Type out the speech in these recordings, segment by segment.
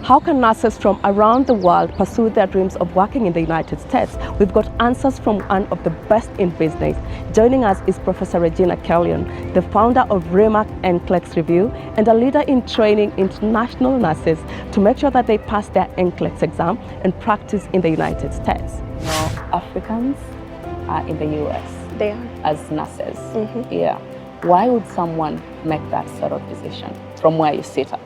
How can nurses from around the world pursue their dreams of working in the United States? We've got answers from one of the best in business. Joining us is Professor Regina Callion, the founder of ReMar NCLEX Review and a leader in training international nurses to make sure that they pass their NCLEX exam and practice in the United States. Africans are in the US. They are. As nurses. Yeah. Why would someone make that sort of decision from where you sit at?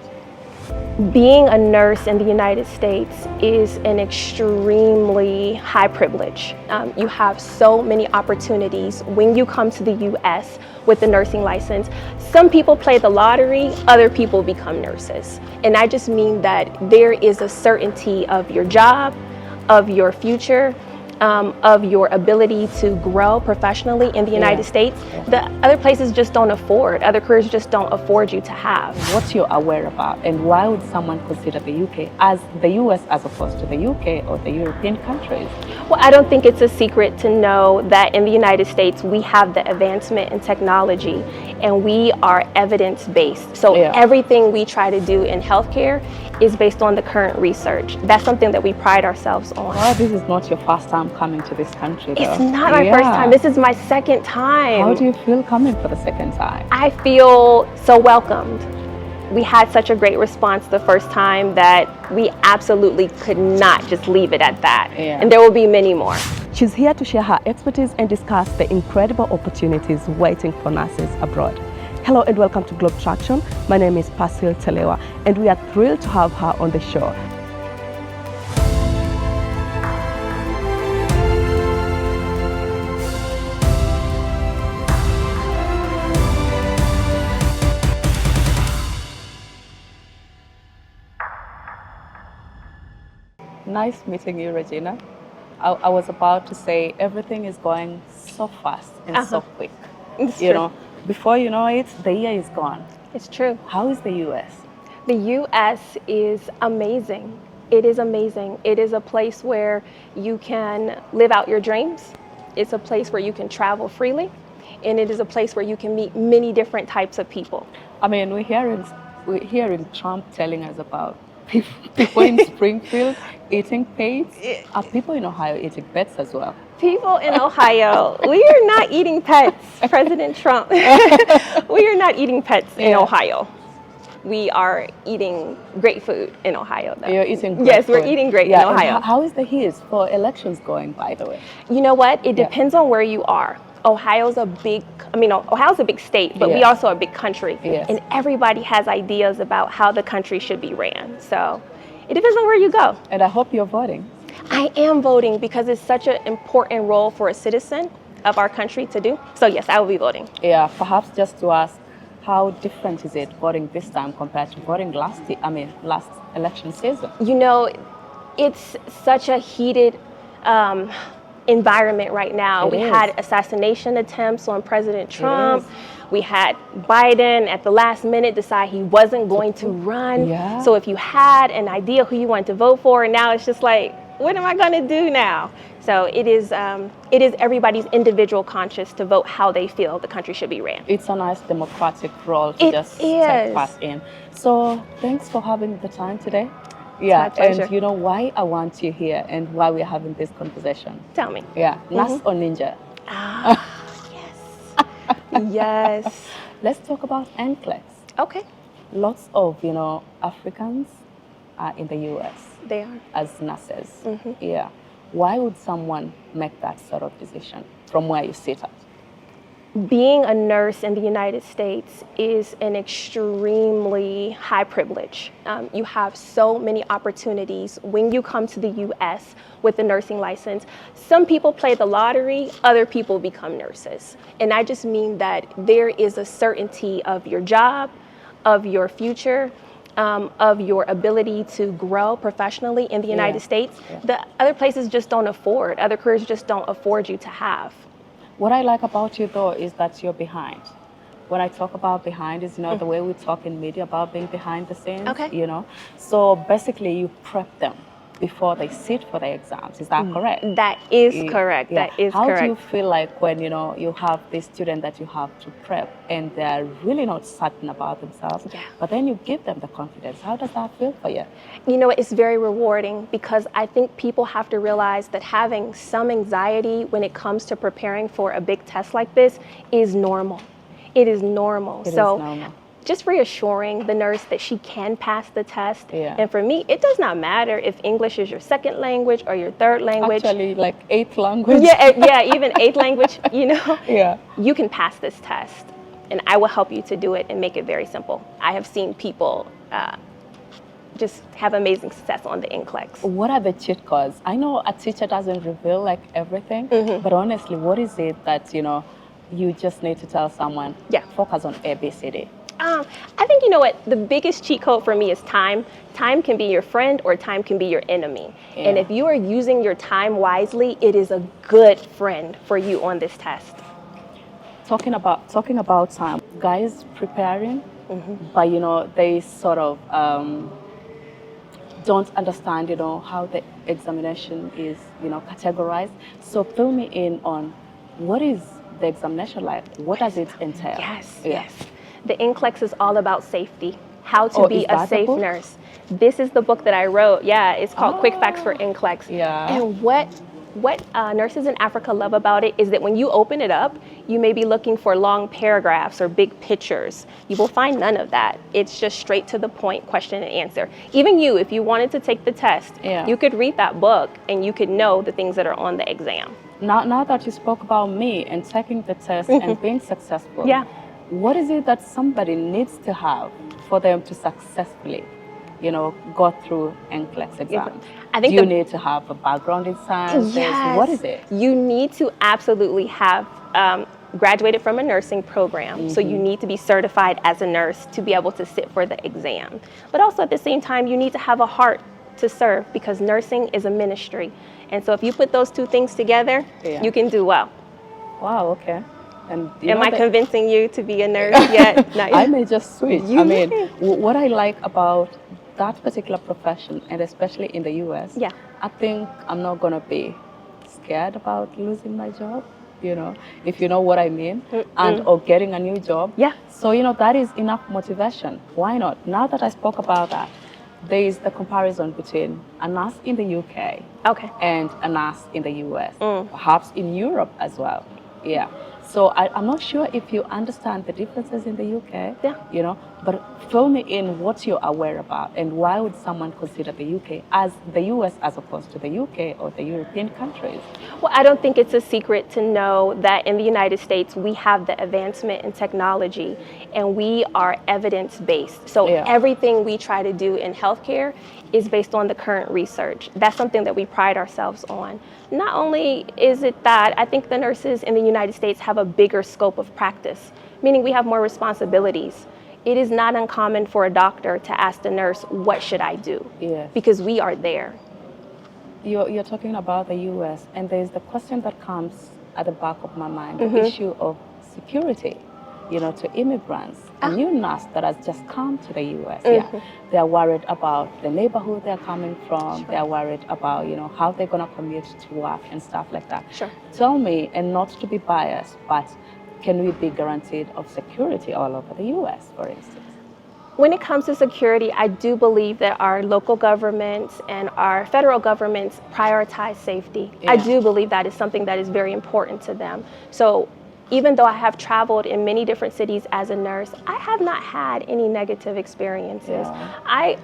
Being a nurse in the United States is an extremely high privilege. You have so many opportunities when you come to the US with a nursing license. Some people play the lottery, other people become nurses. And I just mean that there is a certainty of your job, of your future, of your ability to grow professionally in the United States. The other places just don't afford, other careers just don't afford you to have. What you're aware about, and why would someone consider the UK as the US as opposed to the UK or the European countries? Well, I don't think it's a secret to know that in the United States we have the advancement in technology and we are evidence-based. So everything we try to do in healthcare is based on the current research. That's something that we pride ourselves on. Well, this is not your first time coming to this country, though. It's not my first time. This is my second time. How do you feel coming for the second time? I feel so welcomed. We had such a great response the first time that we absolutely could not just leave it at that. And there will be many more. She's here to share her expertise and discuss the incredible opportunities waiting for nurses abroad. Hello and welcome to Globe Traction. My name is Pasil Telewa and we are thrilled to have her on the show. Nice meeting you, Regina. I was about to say everything is going so fast and so quick. You know, before you know it, the year is gone. It's true. How is the US? The US is amazing. It is amazing. It is a place where you can live out your dreams. It's a place where you can travel freely. And it is a place where you can meet many different types of people. I mean, we're hearing Trump telling us about people in Springfield eating pets. Are people in Ohio eating pets as well? People in Ohio, we are not eating pets, President Trump. We are not eating pets in Ohio. We are eating great food in Ohio, though. You're eating great Yes, food. we're eating great in Ohio. How is the heat for elections going, by the way? You know what? It depends on where you are. Ohio's a big state, but we also are a big country. And everybody has ideas about how the country should be ran. So it depends on where you go. And I hope you're voting. I am voting because it's such an important role for a citizen of our country to do. So yes, I will be voting. Yeah, perhaps just to ask, how different is it voting this time compared to voting last election season? You know, it's such a heated environment right now. We had assassination attempts on President Trump. We had Biden at the last minute decide he wasn't going to run. So if you had an idea who you wanted to vote for, now it's just like, what am I going to do now? So it is everybody's individual conscience to vote how they feel the country should be ran. It's a nice democratic role to just take part in. So thanks for having the time today. Yeah, and you know why I want you here and why we're having this conversation? Tell me. Yeah, nurse or ninja? Yes. Yes. Let's talk about NCLEX. Okay. Lots of, Africans are in the US. They are. As nurses. Yeah. Why would someone make that sort of decision from where you sit at? Being a nurse in the United States is an extremely high privilege. You have so many opportunities when you come to the US with a nursing license. Some people play the lottery, other people become nurses. And I just mean that there is a certainty of your job, of your future, of your ability to grow professionally in the United States. The other places just don't afford, other careers just don't afford you to have. What I like about you, though, is that you're behind. When I talk about behind is, the way we talk in media about being behind the scenes, So basically you prep them before they sit for the exams. Is that correct? That is correct. Yeah. That is How correct. do you feel like when, you know, you have this student that you have to prep and they're really not certain about themselves, Yeah. but then you give them the confidence? How does that feel for you? You know, it's very rewarding because I think people have to realize that having some anxiety when it comes to preparing for a big test like this is normal. It is normal. It is normal. Just reassuring the nurse that she can pass the test. Yeah. And for me, it does not matter if English is your second language or your third language. Actually, like 8th language. Yeah, even 8th language, you know. Yeah. You can pass this test, and I will help you to do it and make it very simple. I have seen people just have amazing success on the NCLEX. What are the cheat codes? I know a teacher doesn't reveal like everything, but honestly, what is it that, you know, you just need to tell someone, Yeah. focus on A, B, C, D? I think, you know what, the biggest cheat code for me is time. Time can be your friend or time can be your enemy. Yeah. And if you are using your time wisely, it is a good friend for you on this test. Talking about time, guys preparing, but you know, they sort of don't understand, you know, how the examination is, you know, categorized. So fill me in on what is the examination like? What does it entail? Yes. The NCLEX is all about safety, how to be is a that the safe book? nurse. This is the book that I wrote. Yeah, it's called Quick Facts for NCLEX. Yeah. And what nurses in Africa love about it is that when you open it up, you may be looking for long paragraphs or big pictures. You will find none of that. It's just straight to the point, question and answer. Even you, if you wanted to take the test, you could read that book and you could know the things that are on the exam. Now that you spoke about me and taking the test and being successful, what is it that somebody needs to have for them to successfully, you know, go through NCLEX exam? I think do you need to have a background in sciences? Yes. What is it? You need to absolutely have graduated from a nursing program. So you need to be certified as a nurse to be able to sit for the exam. But also at the same time, you need to have a heart to serve because nursing is a ministry. And so if you put those two things together, you can do well. Wow, okay. And am I convincing you to be a nurse yet? Not yet. I may just switch. I mean, what I like about that particular profession, and especially in the US, I think I'm not going to be scared about losing my job, you know, if you know what I mean, and or getting a new job. So, you know, that is enough motivation. Why not? Now that I spoke about that, there is the comparison between a nurse in the UK and a nurse in the US, perhaps in Europe as well. Yeah. So I'm not sure if you understand the differences in the UK, you know, but fill me in what you're aware about and why would someone consider the UK as the US as opposed to the UK or the European countries? Well, I don't think it's a secret to know that in the United States, we have the advancement in technology and we are evidence-based. So everything we try to do in healthcare is based on the current research. That's something that we pride ourselves on. Not only is it that, I think the nurses in the United States have a bigger scope of practice, meaning we have more responsibilities. It is not uncommon for a doctor to ask the nurse, what should I do? Because we are there. You're talking about the US, and there's the question that comes at the back of my mind, the issue of security, you know, to immigrants. A new nurse that has just come to the US, they're worried about the neighborhood they're coming from. They're worried about, you know, how they're going to commute to work and stuff like that. Tell me, and not to be biased, but can we be guaranteed of security all over the US, for instance? When it comes to security, I do believe that our local governments and our federal governments prioritize safety. I do believe that is something that is very important to them. So even though I have traveled in many different cities as a nurse, I have not had any negative experiences. I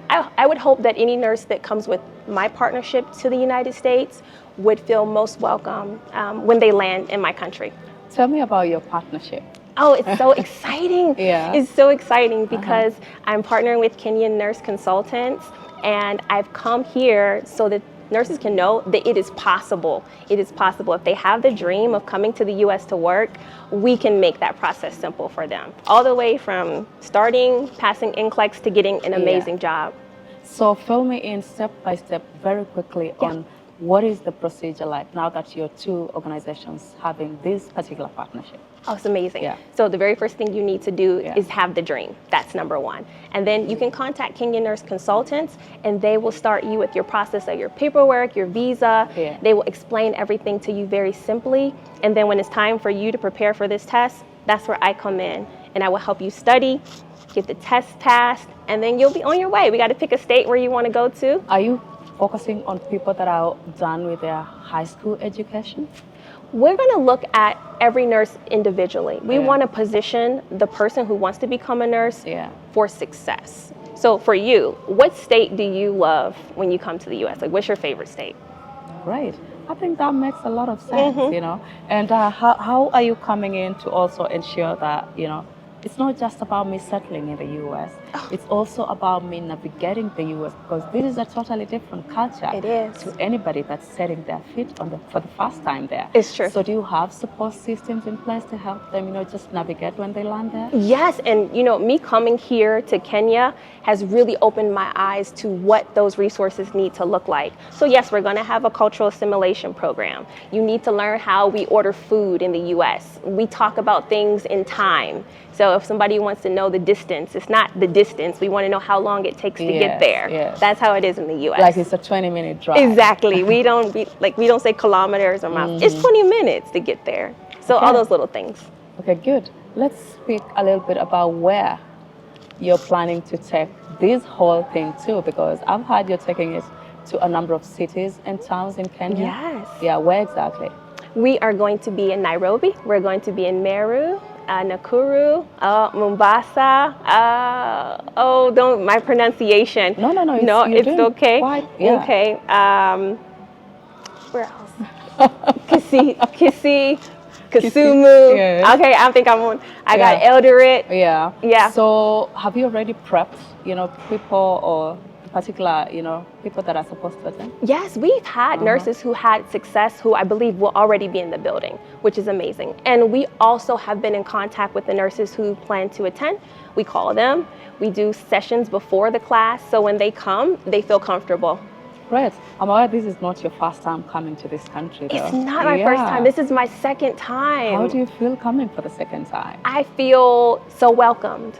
would hope that any nurse that comes with my partnership to the United States would feel most welcome when they land in my country. Tell me about your partnership. Oh, it's so exciting. It's so exciting because I'm partnering with Kenyan nurse consultants, and I've come here so that nurses can know that it is possible. It is possible. If they have the dream of coming to the US to work, we can make that process simple for them. All the way from starting, passing NCLEX to getting an amazing job. So fill me in step by step very quickly on what is the procedure like now that your two organizations having this particular partnership? Oh, it's amazing. Yeah. So the very first thing you need to do Yeah. is have the dream. That's number one. And then you can contact Kenyan Nurse Consultants, and they will start you with your process of your paperwork, your visa. Yeah. They will explain everything to you very simply. And then when it's time for you to prepare for this test, that's where I come in, and I will help you study, get the test passed, and then you'll be on your way. We got to pick a state where you want to go to. Are you focusing on people that are done with their high school education? We're going to look at every nurse individually. We Yeah. want to position the person who wants to become a nurse Yeah. for success. So for you, what state do you love when you come to the U.S.? Like, what's your favorite state? Great. I think that makes a lot of sense, you know. And how are you coming in to also ensure that, you know, it's not just about me settling in the U.S. It's also about me navigating the U.S. because this is a totally different culture. It is. To anybody that's setting their feet for the first time there. It's true. So do you have support systems in place to help them, you know, just navigate when they land there? Yes, and you know, me coming here to Kenya has really opened my eyes to what those resources need to look like. So yes, we're going to have a cultural assimilation program. You need to learn how we order food in the U.S. We talk about things in time. So if somebody wants to know the distance, it's not the distance. We want to know how long it takes to get there. Yes. That's how it is in the U.S. Like it's a 20-minute drive. Exactly. we don't say kilometers or miles. It's 20 minutes to get there. So all those little things. Okay, good. Let's speak a little bit about where you're planning to take this whole thing to, because I've heard you're taking it to a number of cities and towns in Kenya. Yes. Yeah, where exactly? We are going to be in Nairobi. We're going to be in Meru, Nakuru, Mombasa. Don't my pronunciation. No, it's okay. Yeah. Okay. Where else? Kisi, Kisumu. Yes. Okay, I think I'm on. I got Eldoret. Yeah. Yeah. So have you already prepped, you know, people or particular, you know, people that are supposed to attend? Yes, we've had nurses who had success who I believe will already be in the building, which is amazing. And we also have been in contact with the nurses who plan to attend. We call them. We do sessions before the class, so when they come, they feel comfortable. Great. I'm aware this is not your first time coming to this country, though. It's not my first time. This is my second time. How do you feel coming for the second time? I feel so welcomed.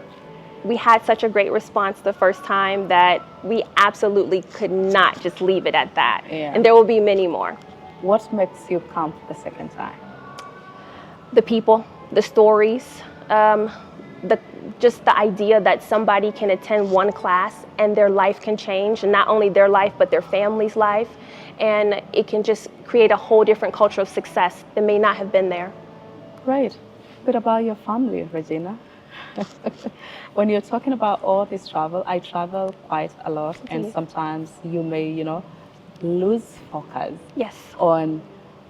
We had such a great response the first time that we absolutely could not just leave it at that. Yeah. And there will be many more. What makes you come for the second time? The people, the stories, just the idea that somebody can attend one class and their life can change, and not only their life, but their family's life. And it can just create a whole different culture of success that may not have been there. Great. A bit about your family, Regina. When you're talking about all this travel, I travel quite a lot, and sometimes you may, you know, lose focus on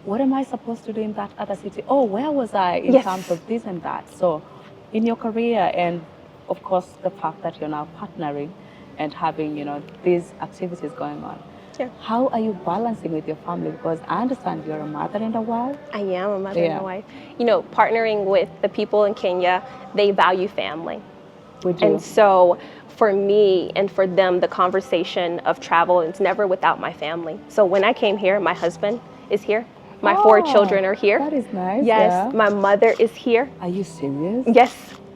what am I supposed to do in that other city? Oh, where was I in terms of this and that? So in your career, and of course the fact that you're now partnering and having, you know, these activities going on, how are you balancing with your family? Because I understand you're a mother and a wife. I am a mother and a wife. You know, partnering with the people in Kenya, they value family. We do. And so for me and for them, the conversation of travel is never without my family. So when I came here, my husband is here. My 4 children are here. That is nice. Yes, my mother is here. Are you serious?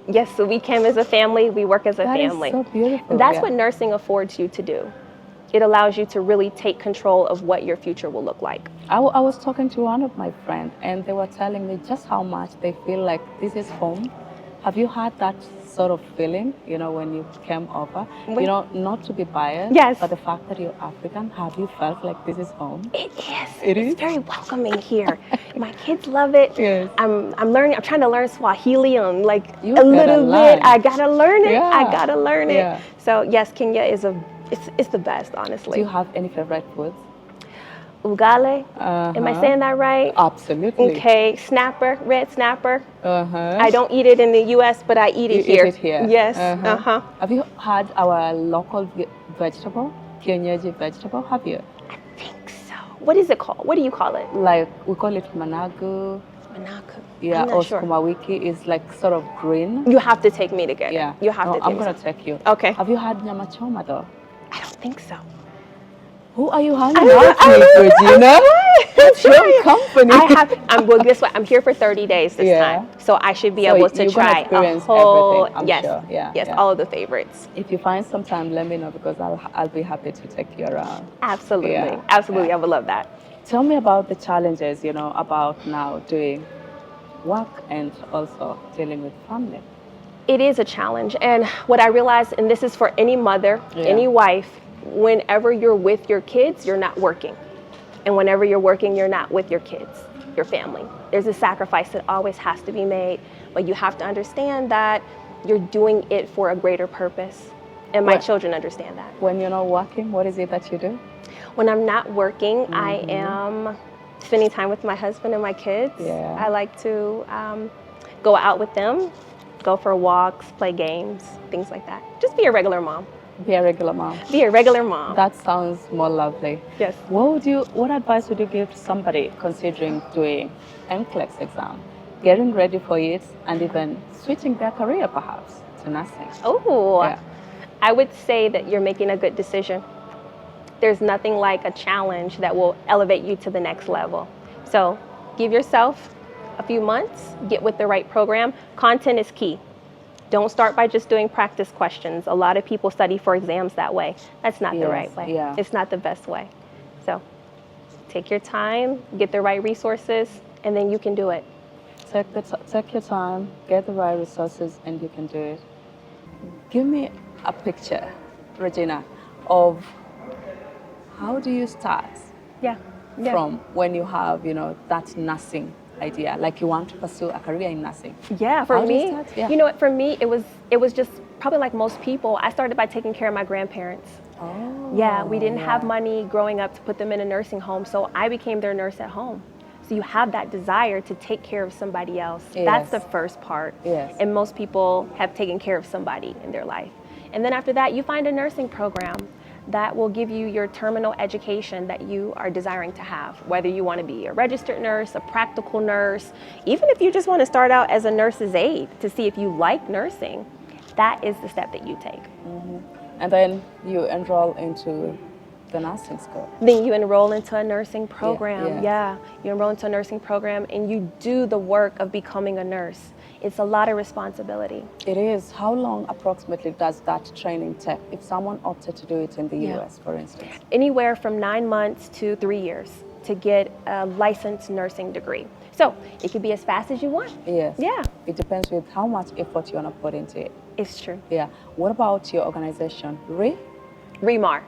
Yes, so we came as a family, we work as a family. That is so beautiful. And that's what nursing affords you to do. It allows you to really take control of what your future will look like. I was talking to one of my friends, and they were telling me just how much they feel like this is home. Have you had that sort of feeling, you know, when you came over? You know, not to be biased, but the fact that you're African, have you felt like this is home? It is. It's very welcoming here. My kids love it. Yes. I'm trying to learn Swahili on like You a little learn. bit. I gotta learn it. Yeah. I gotta learn it. Yeah. So yes, Kenya is it's the best, honestly. Do you have any favorite foods? Ugale. Am I saying that right? Absolutely. Okay, snapper, red snapper. Uh-huh. I don't eat it in the U.S., but I eat it here. Eat it here. Yes. Have you had our local vegetable, kienyeji vegetable? Have you? I think so. What is it called? What do you call it? Like we call it managu. Managu. Yeah, I'm not or sure. sukuma wiki is like sort of green. You have to take me to get it. Yeah. You have to take I'm me. gonna take you. Okay. Have you had nyama choma though? I don't think so. Who are you hanging out with, Regina? What's your company? Well, guess what? I'm here for 30 days this time. So I should be able to try a whole, everything, I'm sure. Yes, all of the favorites. If you find some time, let me know because I'll be happy to take you around. Absolutely. Absolutely. I would love that. Tell me about the challenges, about now doing work and also dealing with family. It is a challenge. And what I realized, and this is for any mother, any wife, whenever you're with your kids, you're not working. And whenever you're working, you're not with your kids, your family. There's a sacrifice that always has to be made, but you have to understand that you're doing it for a greater purpose. And my children understand that. When you're not working, what is it that you do? When I'm not working, I am spending time with my husband and my kids. I like to go out with them, go for walks, play games, things like that. Just be a regular mom. Be a regular mom. Be a regular mom. That sounds more lovely. Yes. What advice would you give to somebody considering doing NCLEX exam, getting ready for it, and even switching their career perhaps to nursing? I would say that you're making a good decision. There's nothing like a challenge that will elevate you to the next level. So give yourself a few months, get with the right program. Content is key. Don't start by just doing practice questions. A lot of people study for exams that way. That's not the right way. It's not the best way. So take your time, get the right resources, and then you can do it. Take your time, get the right resources, and you can do it. Give me a picture, Regina, of how do you start from when you have, that nursing idea, like you want to pursue a career in nursing? For me, you know what, for me, it was just probably like most people. I started by taking care of my grandparents. We didn't have money growing up to put them in a nursing home, so I became their nurse at home. So you have that desire to take care of somebody else. That's the first part. And most people have taken care of somebody in their life. And then after that, you find a nursing program that will give you your terminal education that you are desiring to have, whether you want to be a registered nurse, a practical nurse, even if you just want to start out as a nurse's aide to see if you like nursing, that is the step that you take. And then you enroll into the nursing school. Then you enroll into a nursing program. You enroll into a nursing program and you do the work of becoming a nurse. It's a lot of responsibility. It is. How long approximately does that training take if someone opted to do it in the US, for instance? Anywhere from 9 months to 3 years to get a licensed nursing degree. So it could be as fast as you want. It depends with how much effort you want to put into it. It's true. What about your organization? ReMar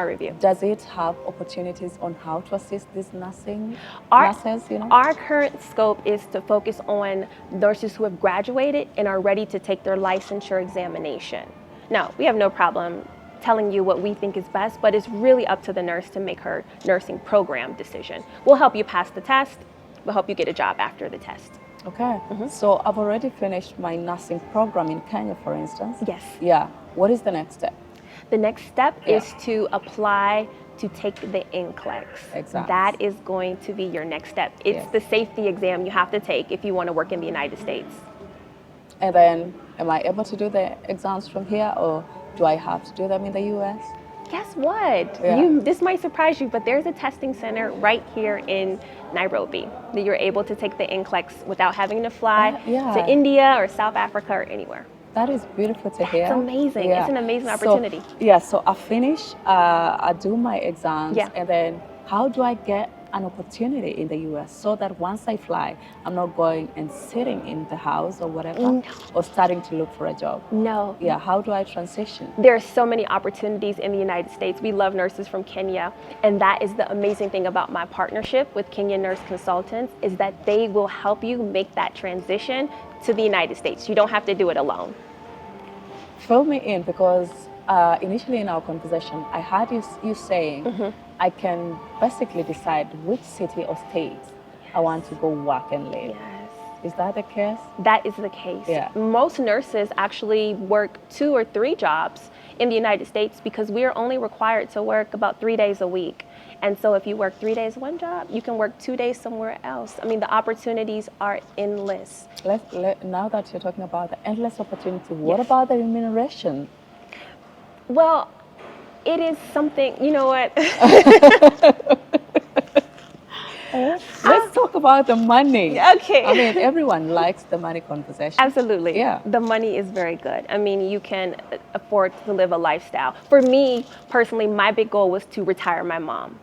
Review. Does it have opportunities on how to assist these nurses? Our current scope is to focus on nurses who have graduated and are ready to take their licensure examination. Now, we have no problem telling you what we think is best, but it's really up to the nurse to make her nursing program decision. We'll help you pass the test. We'll help you get a job after the test. Okay. So I've already finished my nursing program in Kenya, for instance. Yes. What is the next step? The next step is to apply to take the NCLEX. Exactly. That is going to be your next step. It's the safety exam you have to take if you want to work in the United States. And then, am I able to do the exams from here, or do I have to do them in the US? Guess what? This might surprise you, but there's a testing center right here in Nairobi that you're able to take the NCLEX without having to fly to India or South Africa or anywhere. That is beautiful to hear. It's amazing. It's an amazing opportunity. So I finish, I do my exams, and then how do I get an opportunity in the US so that once I fly, I'm not going and sitting in the house or whatever, or starting to look for a job? No. How do I transition? There are so many opportunities in the United States. We love nurses from Kenya, and that is the amazing thing about my partnership with Kenyan Nurse Consultants is that they will help you make that transition to the United States. You don't have to do it alone. Fill me in, because initially in our conversation, I heard you saying, I can basically decide which city or state I want to go work and live. Is that the case? That is the case. Most nurses actually work 2 or 3 jobs in the United States because we are only required to work about 3 days a week. And so if you work 3 days one job, you can work 2 days somewhere else. I mean, the opportunities are endless. Now that you're talking about the endless opportunity, what about the remuneration? Well, It is something, you know what? Let's talk about the money. Okay. I mean, everyone likes the money conversation. Absolutely. Yeah. The money is very good. I mean, you can afford to live a lifestyle. For me, personally, my big goal was to retire my mom.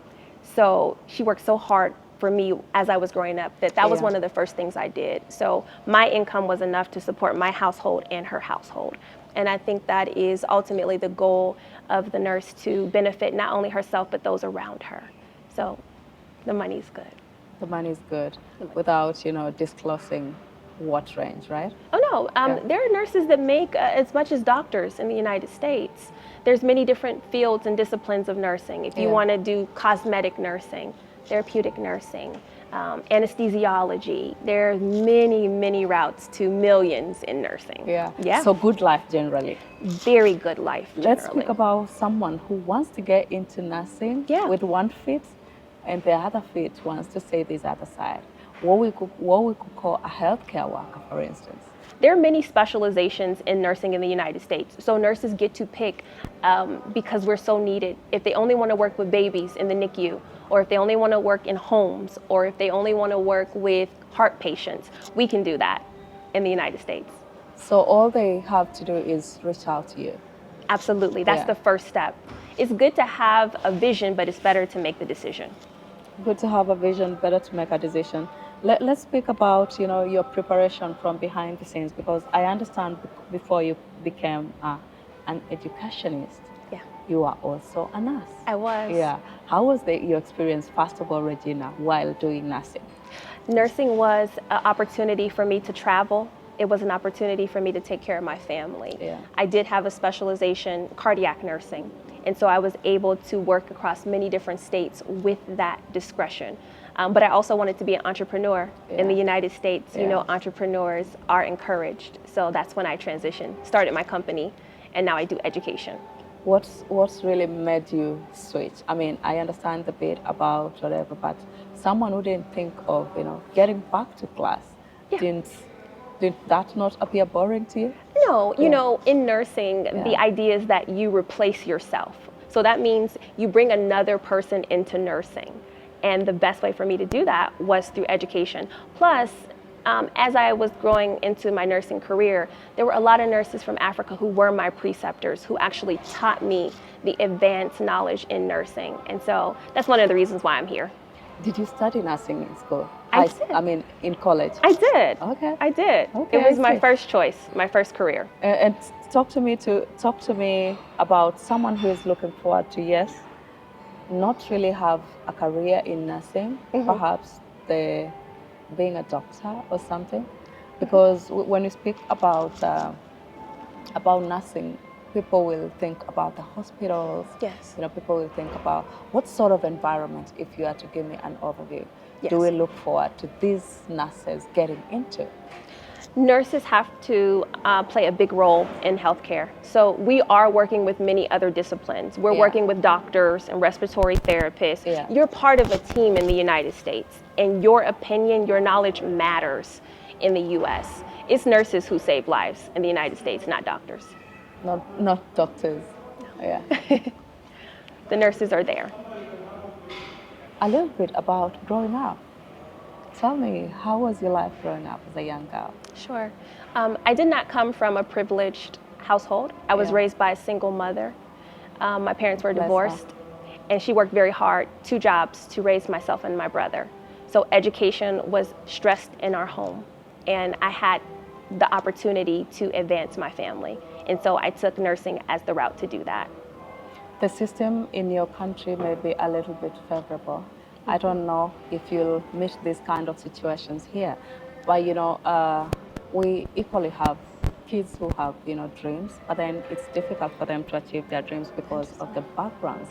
So she worked so hard for me as I was growing up that was Yeah. one of the first things I did. So my income was enough to support my household and her household. And I think that is ultimately the goal of the nurse, to benefit not only herself, but those around her. So the money's good. The money is good without, disclosing what range, right? Oh no, Yeah. there are nurses that make as much as doctors in the United States. There's many different fields and disciplines of nursing. If you Yeah. want to do cosmetic nursing, therapeutic nursing, anesthesiology, there's many routes to millions in nursing. Yeah. Yeah. So good life generally. Very good life. Let's Generally. speak about someone who wants to get into nursing Yeah. with one feet, and the other feet wants to say this other side. What we could call a healthcare worker, for instance. There are many specializations in nursing in the United States. So nurses get to pick, because we're so needed. If they only want to work with babies in the NICU, or if they only want to work in homes, or if they only want to work with heart patients, we can do that in the United States. So all they have to do is reach out to you. Absolutely. That's Yeah. the first step. It's good to have a vision, but it's better to make the decision. Good to have a vision, better to make a decision. Let's speak about, your preparation from behind the scenes, because I understand before you became an educationist, Yeah, you are also a nurse. I was. Yeah. How was your experience, first of all, Regina, while doing nursing? Nursing was an opportunity for me to travel. It was an opportunity for me to take care of my family. Yeah. I did have a specialization, cardiac nursing, and so I was able to work across many different states with that discretion. But I also wanted to be an entrepreneur. In the Yeah. United States, Yeah. entrepreneurs are encouraged. So that's when I transitioned, started my company, and now I do education. What's really made you switch? I mean, I understand the bit about whatever, but someone who didn't think of, getting back to class, Yeah. did that not appear boring to you? No, Yeah. in nursing, the Yeah. idea is that you replace yourself. So that means you bring another person into nursing. And the best way for me to do that was through education. Plus, as I was growing into my nursing career, there were a lot of nurses from Africa who were my preceptors, who actually taught me the advanced knowledge in nursing. And so that's one of the reasons why I'm here. Did you study nursing in school? I did. I mean, in college? I did. Okay. I did. Okay, It was I my see. first choice, my first career. And talk to me about someone who is looking forward to, yes, not really have a career in nursing, perhaps being a doctor or something, because when you speak about nursing, people will think about the hospitals. Yes. People will think about what sort of environment, if you are to give me an overview, Yes. do we look forward to these nurses getting into? Nurses have to play a big role in healthcare. So we are working with many other disciplines. We're Yeah. working with doctors and respiratory therapists. Yeah. You're part of a team in the United States, and your opinion, your knowledge matters in the US. It's nurses who save lives in the United States, not doctors. Not doctors. Yeah. The nurses are there. A little bit about growing up. Tell me, how was your life growing up as a young girl? Sure. I did not come from a privileged household. I was Yeah. raised by a single mother. My parents were Bless her. divorced, and she worked very hard, 2 jobs, to raise myself and my brother. So education was stressed in our home, and I had the opportunity to advance my family. And so I took nursing as the route to do that. The system in your country may be a little bit favorable. I don't know if you'll meet these kind of situations here, but we equally have kids who have dreams, but then it's difficult for them to achieve their dreams because of the backgrounds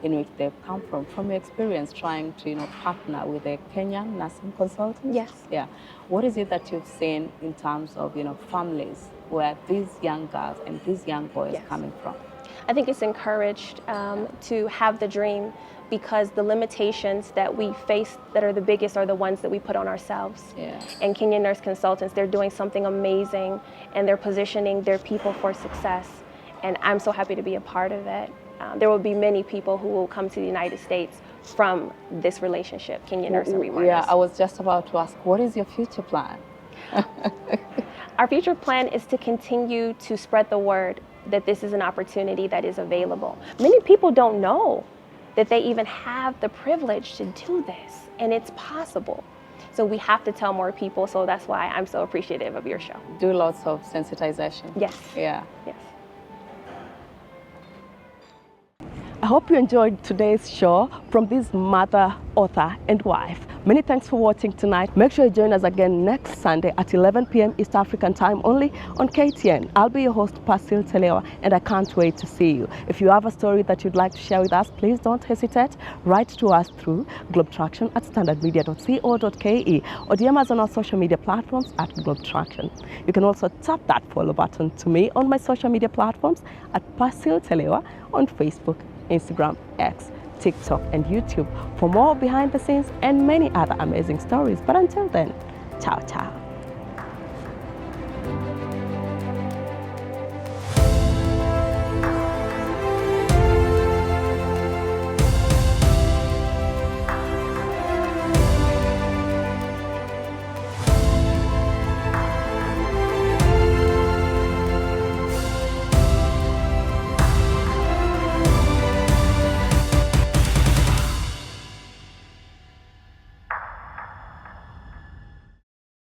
in which they've come from. From your experience trying to partner with a Kenyan nursing consultant, Yes. yeah, what is it that you've seen in terms of families where these young girls and these young boys Yes. coming from? I think it's encouraged to have the dream, because the limitations that we face that are the biggest are the ones that we put on ourselves. Yeah. And Kenyan Nurse Consultants, they're doing something amazing, and they're positioning their people for success. And I'm so happy to be a part of it. there will be many people who will come to the United States from this relationship, Kenyan Nurse and ReMar Yeah, Nurse. I was just about to ask, what is your future plan? Our future plan is to continue to spread the word that this is an opportunity that is available. Many people don't know that they even have the privilege to do this, and it's possible. So we have to tell more people, so that's why I'm so appreciative of your show. Do lots of sensitization. Yes. Yeah. Yes. I hope you enjoyed today's show from this mother, author, and wife. Many thanks for watching tonight. Make sure you join us again next Sunday at 11 p.m. East African time only on KTN. I'll be your host, Pasil Telewa, and I can't wait to see you. If you have a story that you'd like to share with us, please don't hesitate. Write to us through globetraction@standardmedia.co.ke or DM us on our social media platforms at globetraction. You can also tap that follow button to me on my social media platforms at Pasil Telewa on Facebook, Instagram, X, TikTok, and YouTube for more behind the scenes and many other amazing stories. But until then, ciao, ciao.